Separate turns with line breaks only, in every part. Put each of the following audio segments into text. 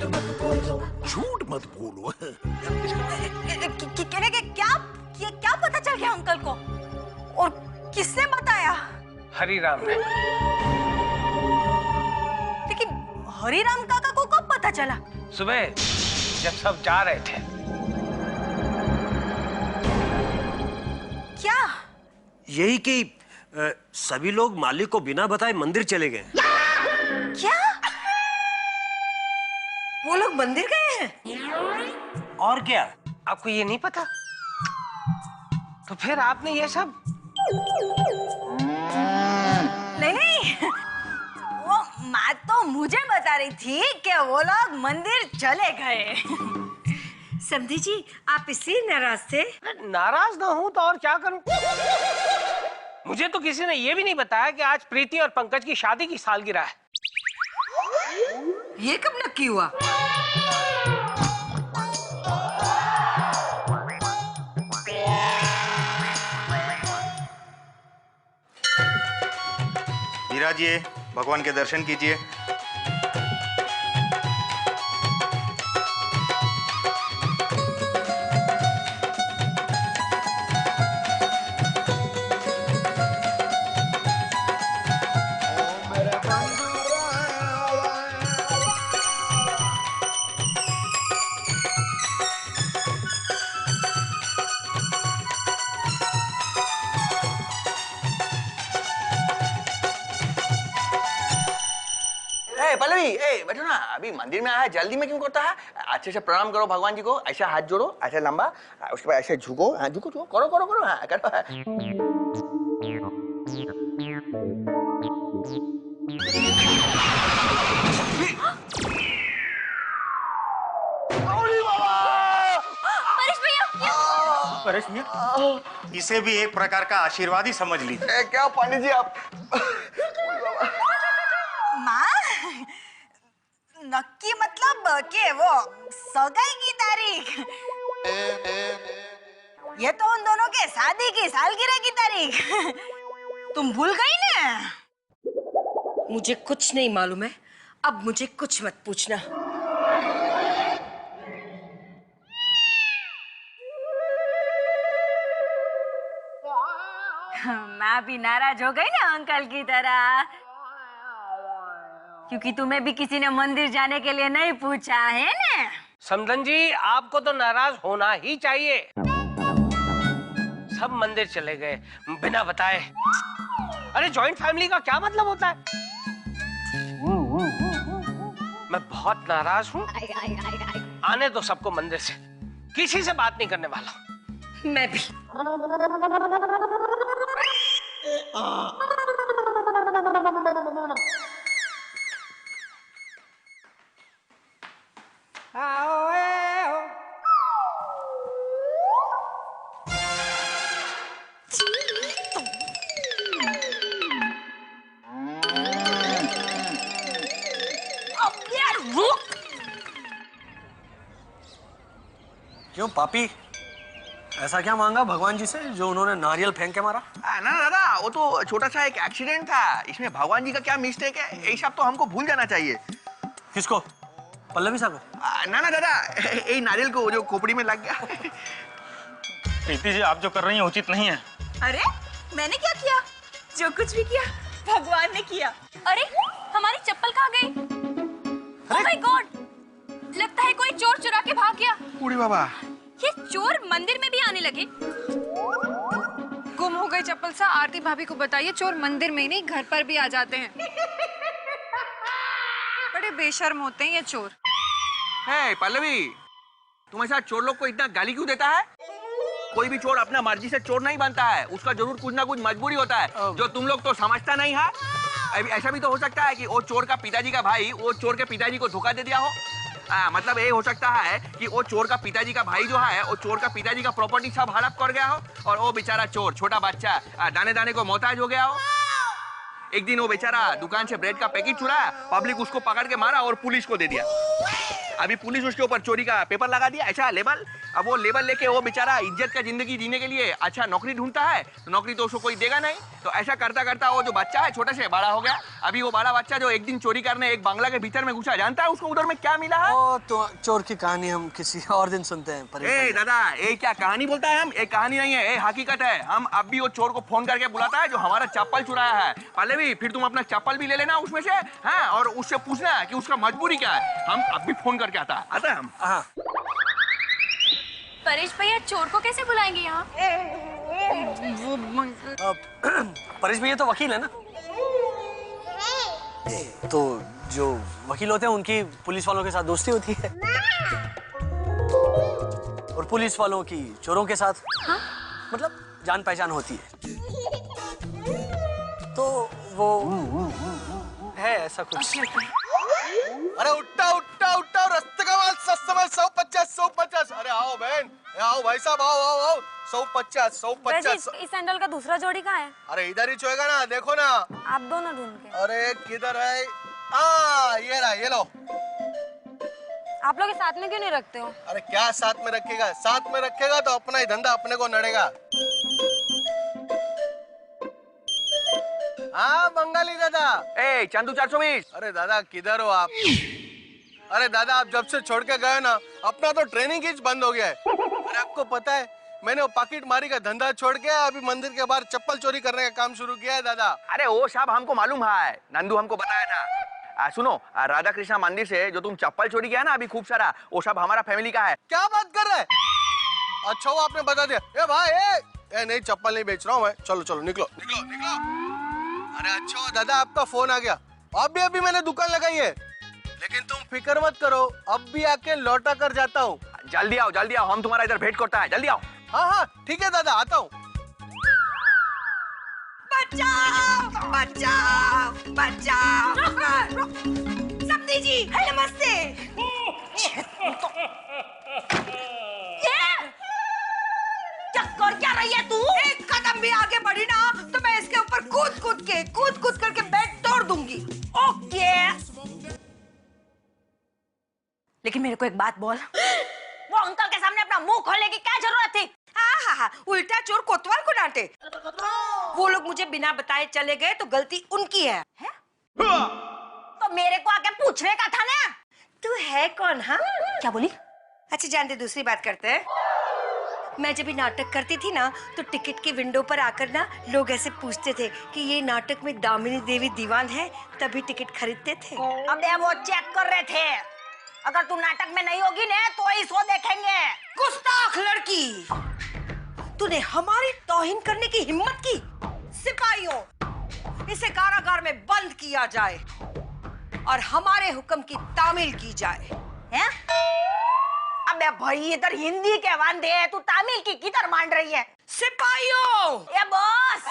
झूठ मत बोलो।
क्या पता चल गया अंकल को? और किसने बताया?
हरिराम ने।
लेकिन हरिराम काका को कब पता चला?
सुबह जब सब जा रहे थे।
क्या?
यही कि सभी लोग मालिक को बिना बताए मंदिर चले गए।
क्या? वो लोग मंदिर गए हैं?
और क्या?
आपको ये नहीं पता? तो फिर आपने ये सब?
नहीं, वो माँ तो मुझे बता रही थी कि वो लोग मंदिर चले गए।
समधी जी, आप इसलिए नाराज थे?
नाराज ना हूं तो और क्या करूं? मुझे तो किसी ने ये भी नहीं बताया कि आज प्रीति और पंकज की शादी की सालगिरह है।
ये कब नक्की हुआ?
विराजिए, भगवान के दर्शन कीजिए।
पल्लवी, बैठो ना, अभी मंदिर में आया है, जल्दी में क्यों करता है? अच्छे से प्रणाम करो भगवान जी को, ऐसा हाथ जोड़ो, ऐसा लंबा, उसके बाद ऐसे झुको, हाँ झुको झुको, करो करो करो, हाँ करो।
परेश भैया, इसे भी एक प्रकार का आशीर्वाद ही समझ लीजिए।
क्या पंडित जी आप?
माँ, नक्की मतलब कि वो सगाई की तारीख? ये तो उन दोनों के शादी की सालगिरह की तारीख। तुम भूल गई ना?
मुझे कुछ नहीं मालूम है, अब मुझे कुछ मत पूछना।
मैं भी नाराज हो गई ना अंकल की तरह, क्योंकि तुम्हें भी किसी ने मंदिर जाने के लिए नहीं पूछा है ना?
समधन जी, आपको तो नाराज होना ही चाहिए। सब मंदिर चले गए बिना बताए। अरे जॉइंट फैमिली का क्या मतलब होता है? मैं बहुत नाराज हूँ। आने दो सबको मंदिर से, किसी से बात नहीं करने वाला।
मैं भी।
क्यों पापी, ऐसा क्या मांगा भगवान जी से जो उन्होंने नारियल फेंक के मारा?
ना दादा, वो तो छोटा सा एक एक्सीडेंट था, इसमें भगवान जी का क्या मिस्टेक है? ये सब तो हमको भूल जाना चाहिए।
किसको? पल्लवी सा को?
ना दादा, ये नारियल को जो खोपड़ी में लग गया।
प्रीति जी, आप जो कर रही हैं उचित नहीं है।
अरे मैंने क्या किया? जो कुछ भी किया भगवान ने किया।
अरे हमारी चप्पल कहाँ गई? ओह माय गॉड, लगता है कोई चोर चुरा के भाग गया।
उड़ी बाबा,
ये चोर मंदिर में भी आने लगे। गुम हो गई चप्पल सा आरती भाभी को बताइए, चोर मंदिर में ही नहीं घर पर भी आ जाते हैं। बड़े बेशर्म होते हैं ये चोर।
हे पल्लवी, तुम ऐसा चोर लोग को इतना गाली क्यों देता है? कोई भी चोर अपना मर्जी से चोर नहीं बनता है, उसका जरूर कुछ ना कुछ मजबूरी होता है जो तुम लोग तो समझता नहीं है। ऐसा भी तो हो सकता है कि वो चोर का पिताजी का भाई वो चोर के पिताजी को धोखा दे दिया हो। मतलब ये हो सकता है कि वो चोर का पिताजी का भाई जो है वो चोर का पिताजी का प्रॉपर्टी सब हड़प कर गया हो और वो बेचारा चोर छोटा बच्चा दाने दाने को मोहताज हो गया हो। एक दिन वो बेचारा दुकान से ब्रेड का पैकेट चुराया, पब्लिक उसको पकड़ के मारा और पुलिस को दे दिया। अभी पुलिस उसके ऊपर चोरी का पेपर लगा दिया, ऐसा लेबल। अब वो लेबर लेके वो बेचारा इज्जत का जिंदगी जीने के लिए अच्छा नौकरी ढूंढता है, तो नौकरी तो उसको कोई देगा नहीं। तो ऐसा करता करता वो जो बच्चा है छोटे से बड़ा हो गया। अभी वो बड़ा बच्चा जो एक दिन चोरी करने एक बंगला के भीतर में घुसा, जानता है उसको उधर में क्या मिला है?
ओ तो चोर की कहानी हम किसी और दिन सुनते हैं परेश
ए
भैया।
दादा, ये क्या कहानी बोलता है? हम ये कहानी नहीं है, ये हकीकत है। हम अब भी वो चोर को फोन करके बुलाता है जो हमारा चप्पल चुराया है। पहले भी फिर तुम अपना चप्पल भी ले लेना उसमें से, हाँ, और उससे पूछना कि उसका मजबूरी क्या है। हम अब भी फोन करके आता है हम।
हाँ
परेश भैया चोर को कैसे बुलाएंगे यहाँ?
परेश भैया तो वकील है ना, तो जो वकील होते हैं उनकी पुलिस वालों के साथ दोस्ती होती है, और पुलिस वालों की चोरों के साथ मतलब जान पहचान होती है। तो वो है ऐसा कुछ।
अरे उठा उठा उठा, रास्ते का माल सस्ता माल 150। अरे आओ बहन, आओ भाई साहब, आओ आओ आओ। 150।
इस सैंडल का दूसरा जोड़ी कहाँ है?
अरे इधर ही चोएगा ना, देखो ना।
आप दोनों ढूंढ के।
अरे किधर है? ये रहा, ये लो।
आप लोग साथ में क्यों नहीं रखते हो?
अरे क्या साथ में रखेगा? साथ में रखेगा तो अपना ही धंधा अपने को नड़ेगा। हाँ बंगाली दादा।
ए चंदू 420।
अरे दादा किधर हो आप? अरे दादा आप जब से छोड़ के गए ना, अपना तो ट्रेनिंग ही बंद हो गया है। अरे आपको पता है मैंने वो पाकिट मारी का धंधा छोड़ के अभी मंदिर के बाहर चप्पल चोरी करने का काम शुरू किया है दादा।
अरे वो साहब हमको मालूम है, नंदू हमको बताया था। सुनो, राधा कृष्णा मंदिर से जो तुम चप्पल चोरी किया ना अभी खूब सारा, वो सब हमारा फैमिली का है।
क्या बात कर रहे हैं? अच्छा वो आपने बता दिया। ए भाई ए नहीं, चप्पल नहीं बेच रहा हूँ मैं। चलो चलो निकलो निकलो निकलो। अरे अच्छा दादा आपका फोन आ गया। अभी मैंने दुकान लगाई है, लेकिन तुम फिक्र मत करो, अब भी आके लौटा कर जाता हूँ।
जल्दी आओ, हम तुम्हारा इधर भेंट करता है। जल्दी आओ।
हाँ ठीक है दादा, आता हूँ।
बचाओ बचाओ बचाओ। सब्जी जी नमस्ते। क्या रही है तू? एक कदम भी आगे बढ़ी ना तो मैं इसके ऊपर कूद करके बेड तोड़ दूंगी। ओके, लेकिन मेरे को एक बात बोल, वो अंकल के सामने अपना मुंह खोलने की क्या जरूरत थी? हाँ, उल्टा चोर कोतवाल को डांटे। वो लोग मुझे बिना बताए चले गए तो गलती उनकी है? तो मेरे को आके पूछने का था ना। तू है कौन? हाँ क्या बोली? अच्छा जानते, दूसरी बात करते हैं। मैं जब भी नाटक करती थी ना तो टिकट के विंडो पर आकर ना लोग ऐसे पूछते थे कि ये नाटक में दामिनी देवी दीवान है, तभी टिकट खरीदते थे। अबे वो चेक कर रहे थे, अगर तू नाटक में नहीं होगी ना तो ही शो देखेंगे। गुस्ताख लड़की, तूने हमारी तौहीन करने की हिम्मत की? सिपाहियों, इसे कारागार में बंद किया जाए और हमारे हुक्म की तामील की जाए। हैं? अबे भाई इधर हिंदी के वांदे है, तू तामिल की किधर मान रही है? सिपाहियों, ये बॉस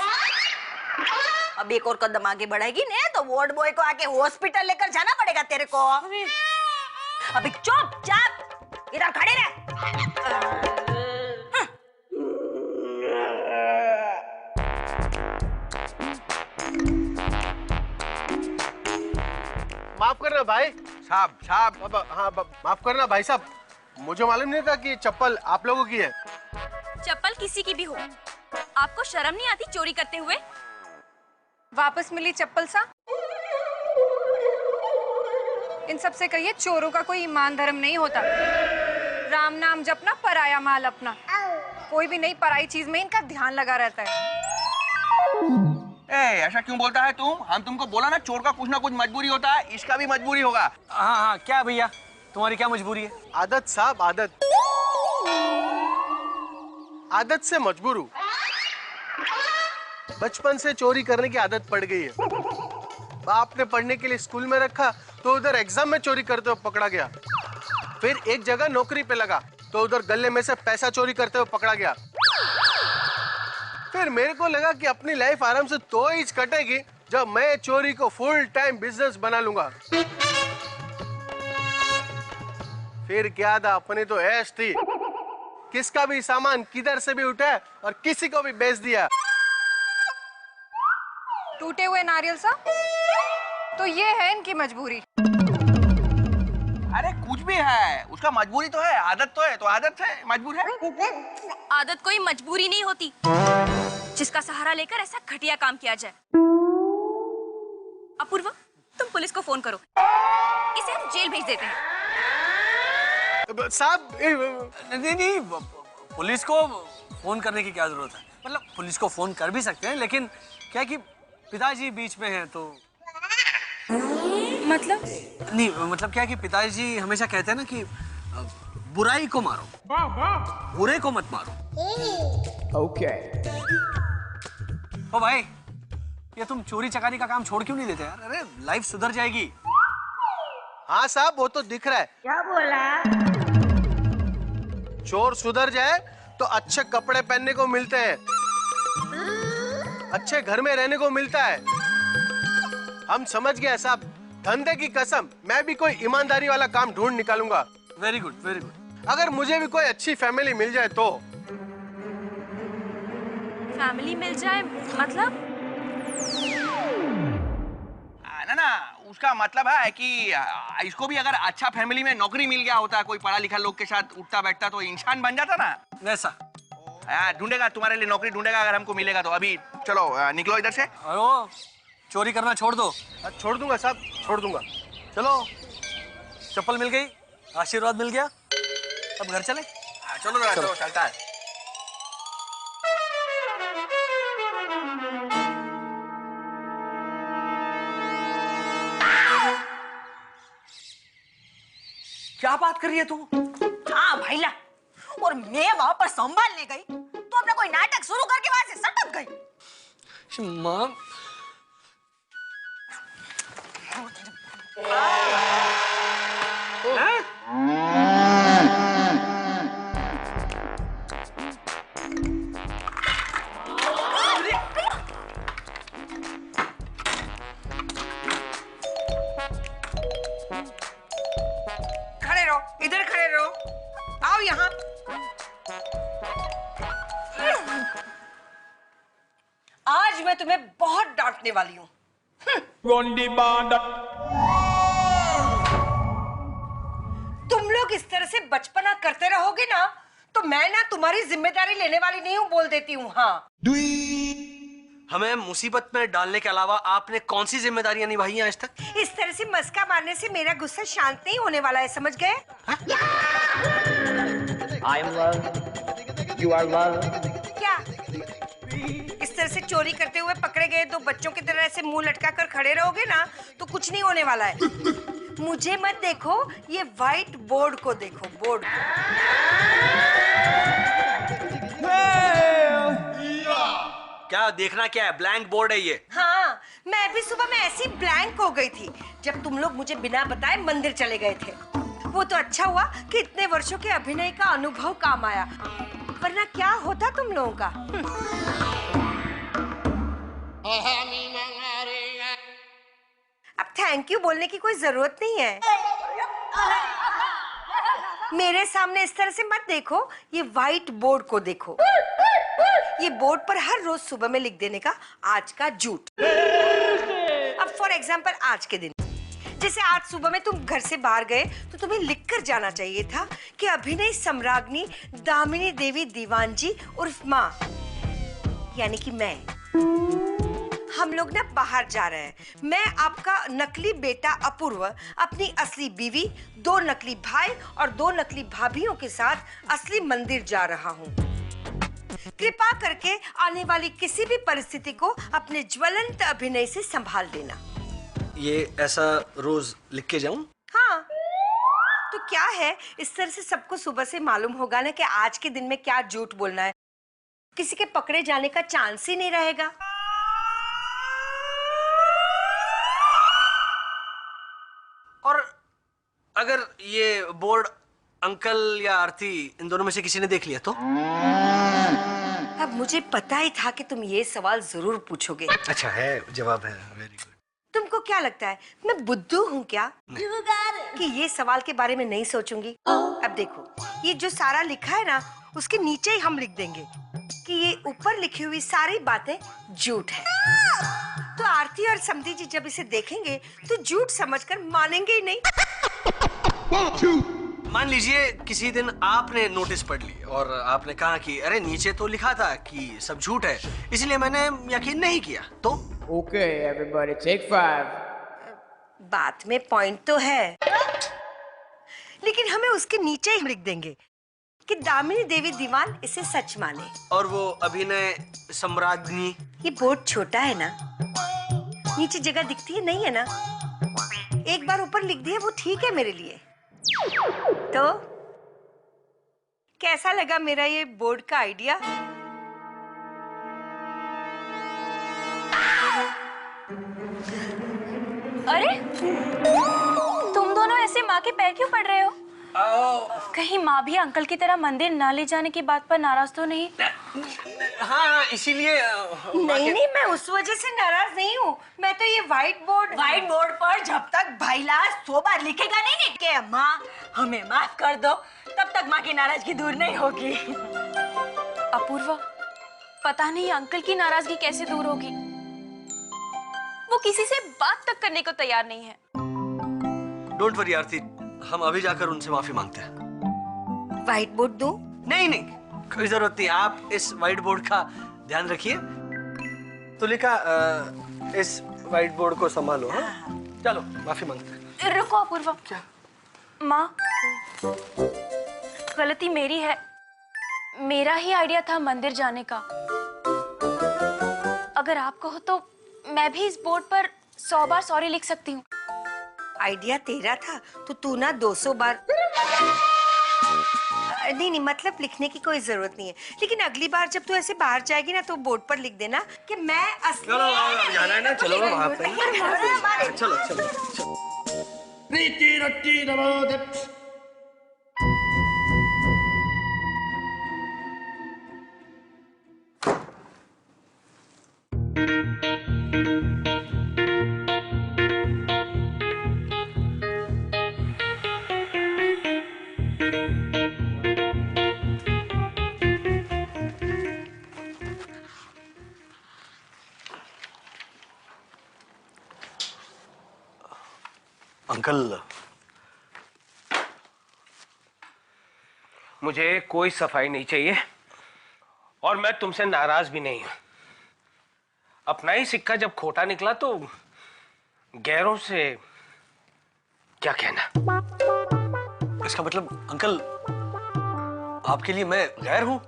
अब एक और कदम आगे बढ़ेगी ना तो वार्ड बॉय को आके हॉस्पिटल लेकर जाना पड़ेगा तेरे को। अभी चुपचाप इधर खड़े रह।
माफ करना भाई
साहब।
हाँ माफ करना भाई साहब, मुझे मालूम नहीं था कि चप्पल आप लोगों की है।
चप्पल किसी की भी हो, आपको शर्म नहीं आती चोरी करते हुए?
वापस मिली चप्पल सा? इन सब से कहिए चोरों का कोई ईमान धर्म नहीं होता। राम नाम जपना, पराया माल अपना। कोई भी नई पराई चीज में इनका ध्यान लगा रहता है।
ऐसा क्यों बोलता है तुम? हम तुमको बोला ना चोर का कुछ ना कुछ मजबूरी होता है, इसका भी मजबूरी होगा।
हाँ क्या भैया, तुम्हारी क्या मजबूरी है?
आदत साहब, आदत से मजबूर हूँ। बचपन से चोरी करने की आदत पड़ गई है। बाप ने पढ़ने के लिए स्कूल में रखा तो उधर एग्जाम में चोरी करते हुए पकड़ा गया। फिर एक जगह नौकरी पे लगा तो उधर गले में से पैसा चोरी करते हुए पकड़ा गया। फिर मेरे को लगा कि अपनी लाइफ आराम से तो ही कटेगी जब मैं चोरी को फुल टाइम बिजनेस बना लूंगा। फिर क्या था, अपनी तो ऐश थी, किसका भी सामान किधर से भी उठा और किसी को भी बेच दिया।
टूटे हुए नारियल सा? तो ये है इनकी मजबूरी।
अरे कुछ भी है, उसका मजबूरी तो है, आदत तो है, तो आदत है, मजबूर है।
आदत कोई मजबूरी नहीं होती जिसका सहारा लेकर ऐसा घटिया काम किया जाए। अपूर्व, तुम पुलिस को फोन करो, इसे हम जेल भेज देते हैं।
साहब
नहीं, पुलिस को फोन करने की क्या जरूरत है? मतलब पुलिस को फोन कर भी सकते हैं, लेकिन क्या कि पिताजी बीच में हैं तो।
मतलब?
नहीं, मतलब क्या कि पिताजी हमेशा कहते हैं ना कि बुराई को मारो, बुरे को मत मारो। ओके। ओ भाई, ये तुम चोरी चकारी का काम छोड़ क्यों नहीं देते यार? अरे लाइफ सुधर जाएगी।
हाँ साहब, वो तो दिख रहा है।
क्या बोला?
चोर सुधर जाए तो अच्छे कपड़े पहनने को मिलते हैं, अच्छे घर में रहने को मिलता है। हम समझ गए साहब, धंधे की कसम, मैं भी कोई ईमानदारी वाला काम ढूंढ निकालूंगा।
Very good, very good.
अगर मुझे भी कोई अच्छी फैमिली मिल जाए तो।
फैमिली मिल जाए मतलब?
ना, उसका मतलब है कि इसको भी अगर अच्छा फैमिली में नौकरी मिल गया होता, कोई पढ़ा लिखा लोग के साथ उठता बैठता तो इंसान बन जाता ना।
वैसा
ढूंढेगा, तुम्हारे लिए नौकरी ढूंढेगा अगर हमको मिलेगा तो। अभी चलो निकलो इधर से।
अरे चोरी करना छोड़ दो।
छोड़ दूंगा साहब, छोड़ दूंगा।
चलो, चप्पल मिल गई, आशीर्वाद मिल गया, अब घर चले।
चलो ना, चलो चलता है।
क्या बात कर रही है तू?
हाँ भैया, और मैं वहां पर संभालने गई तो अपना कोई नाटक शुरू करके वहां से सटक गई।
माँ,
खड़े रहो, इधर खड़े रहो, आओ यहाँ। आज मैं तुम्हें बहुत डांटने वाली हूँ। तुम लोग इस तरह से बचपना करते रहोगे ना तो मैं ना तुम्हारी जिम्मेदारी लेने वाली नहीं हूँ, बोल देती हूँ। हाँ,
हमें मुसीबत में डालने के अलावा आपने कौन सी जिम्मेदारियां निभाई हैं आज तक?
इस तरह से मस्का मारने से मेरा गुस्सा शांत नहीं होने वाला है, समझ गए?
I am love. You are love.
क्या इस तरह से चोरी करते हुए पकड़े गए दो बच्चों की तरह ऐसे मुंह लटका कर खड़े रहोगे ना तो कुछ नहीं होने वाला है। मुझे मत देखो, ये व्हाइट बोर्ड को देखो, बोर्ड को।
क्या देखना क्या है? ब्लैंक बोर्ड है ये।
हाँ, मैं भी सुबह में ऐसी ब्लैंक हो गई थी जब तुम लोग मुझे बिना बताए मंदिर चले गए थे। वो तो अच्छा हुआ कि इतने वर्षों के अभिनय का अनुभव काम आया, वरना क्या होता तुम लोगों का। अब थैंक यू बोलने की कोई जरूरत नहीं है। मेरे सामने इस तरह से मत देखो, ये व्हाइट बोर्ड को देखो। ये बोर्ड पर हर रोज सुबह में लिख देने का आज का झूठ। अब फॉर एग्जाम्पल आज के दिन, जैसे आज सुबह में तुम घर से बाहर गए तो तुम्हें लिखकर जाना चाहिए था कि अभिनय सम्राज्ञी दामिनी देवी दीवान जी उर्फ माँ, यानी कि मैं, हम लोग ना बाहर जा रहे हैं। मैं आपका नकली बेटा अपूर्व अपनी असली बीवी, 2 नकली भाई और 2 नकली भाभियों के साथ असली मंदिर जा रहा हूँ। कृपा करके आने वाली किसी भी परिस्थिति को अपने ज्वलंत अभिनय से संभाल लेना।
ये ऐसा रोज लिख के जाऊं?
हाँ, तो क्या है, इस तरह से सबको सुबह से मालूम होगा ना कि आज के दिन में क्या झूठ बोलना है। किसी के पकड़े जाने का चांस ही नहीं रहेगा।
और अगर ये बोर्ड अंकल या आरती इन दोनों में से किसी ने देख लिया तो?
अब मुझे पता ही था कि तुम ये सवाल जरूर पूछोगे।
अच्छा है, जवाब है। Very good.
तुमको क्या लगता है मैं बुद्धू हूँ क्या कि ये सवाल के बारे में नहीं सोचूंगी? अब देखो, ये जो सारा लिखा है ना उसके नीचे ही हम लिख देंगे कि ये ऊपर लिखी हुई सारी बातें झूठ है। तो आरती और समधी जी जब इसे देखेंगे तो झूठ समझकर मानेंगे ही नहीं।
मान लीजिए किसी दिन आपने नोटिस पढ़ ली और आपने कहा कि अरे नीचे तो लिखा था कि सब झूठ है, इसलिए मैंने यकीन नहीं किया, तो?
Okay, everybody, take 5.
बात में पॉइंट तो है, लेकिन हमें उसके नीचे ही लिख देंगे कि दामिनी देवी दीवान इसे सच माने।
और वो अभिनय सम्राज्ञी?
ये बोर्ड छोटा है ना, नीचे जगह दिखती है नहीं है ना, एक बार ऊपर लिख दिया वो ठीक है मेरे लिए। तो कैसा लगा मेरा ये बोर्ड का आइडिया?
अरे तुम दोनों ऐसे माँ के पैर क्यों पड़ रहे हो? कहीं माँ भी अंकल की तरह मंदिर ना ले जाने की बात पर नाराज तो नहीं?
हाँ, इसीलिए
नहीं, मैं उस वजह से नाराज नहीं हूँ। मैं तो ये व्हाइट बोर्ड पर जब तक भाईलाल 100 बार लिखेगा नहीं कि माँ हमें माफ कर दो, तब तक माँ की नाराजगी दूर नहीं होगी।
अपूर्वा, पता नहीं अंकल की नाराजगी कैसे दूर होगी। वो किसी से बात तक करने को तैयार नहीं है।
डोंट वरी आरती, हम अभी जाकर उनसे माफी मांगते हैं।
व्हाइट बोर्ड दूं?
नहीं, कोई जरूरत नहीं, आप इस व्हाइट बोर्ड का ध्यान रखिए। तुलिका, इस व्हाइट बोर्ड को संभालो। हाँ, चलो माफी मांगते हैं।
रुको अपूर्वा।
क्या?
माँ, गलती मेरी है, मेरा ही आइडिया था मंदिर जाने का। अगर आप कहो तो मैं भी इस बोर्ड पर 100 बार सॉरी लिख सकती हूँ।
आइडिया तेरा था तो तू ना 200 बार। नहीं, मतलब लिखने की कोई जरूरत नहीं है, लेकिन अगली बार जब तू ऐसे बाहर जाएगी ना तो बोर्ड पर लिख देना कि मैं असली।
चलो जाना है ना, चलो वहाँ पे। चलो। अंकल,
मुझे कोई सफाई नहीं चाहिए और मैं तुमसे नाराज भी नहीं हूं। अपना ही सिक्का जब खोटा निकला तो गैरों से क्या कहना।
इसका मतलब अंकल, आपके लिए मैं गैर हूं?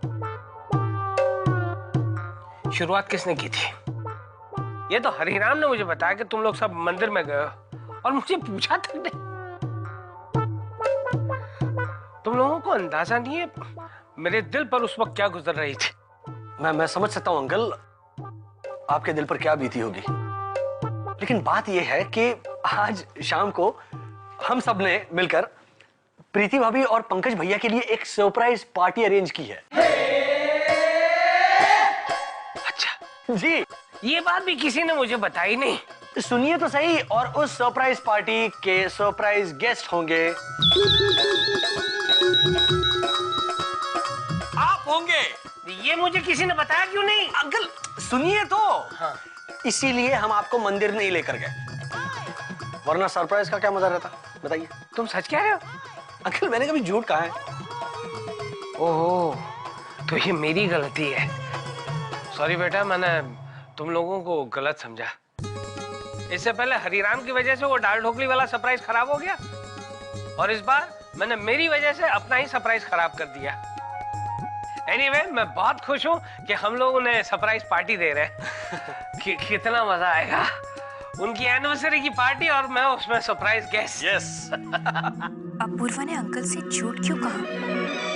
शुरुआत किसने की थी? ये तो हरिराम ने मुझे बताया कि तुम लोग सब मंदिर में गए और मुझे पूछा तक नहीं। तुम लोगों को अंदाजा नहीं है मेरे दिल पर उस वक्त क्या गुजर रही थी।
मैं समझ सकता हूं अंकल, आपके दिल पर क्या बीती होगी, लेकिन बात यह है कि आज शाम को हम सब ने मिलकर प्रीति भाभी और पंकज भैया के लिए एक सरप्राइज पार्टी अरेंज की है।
अच्छा
जी,
ये बात भी किसी ने मुझे बताई नहीं।
सुनिए तो सही, और उस सरप्राइज पार्टी के सरप्राइज गेस्ट होंगे आप होंगे।
ये मुझे किसी ने बताया क्यों नहीं?
अंकल सुनिए तो।
हाँ।
इसीलिए हम आपको मंदिर नहीं लेकर गए, वरना सरप्राइज का क्या मजा रहता, बताइए।
तुम सच कह रहे हो?
अंकल मैंने कभी झूठ कहा है?
ओह, तो ये मेरी गलती है। सॉरी बेटा, मैंने तुम लोगों को गलत समझा। इससे पहले हरिराम की वजह से वो दाल ढोकली वाला सरप्राइज खराब हो गया और इस बार मैंने मेरी वजह से अपना ही सरप्राइज खराब कर दिया। एनीवे, मैं बहुत खुश हूँ कि हम लोग उन्हें सरप्राइज पार्टी दे रहे हैं। कितना मजा आएगा। उनकी एनिवर्सरी की पार्टी और मैं उसमें सरप्राइज गेस्ट।
यस।
अपूर्वा ने अंकल से झूठ क्यों कहा?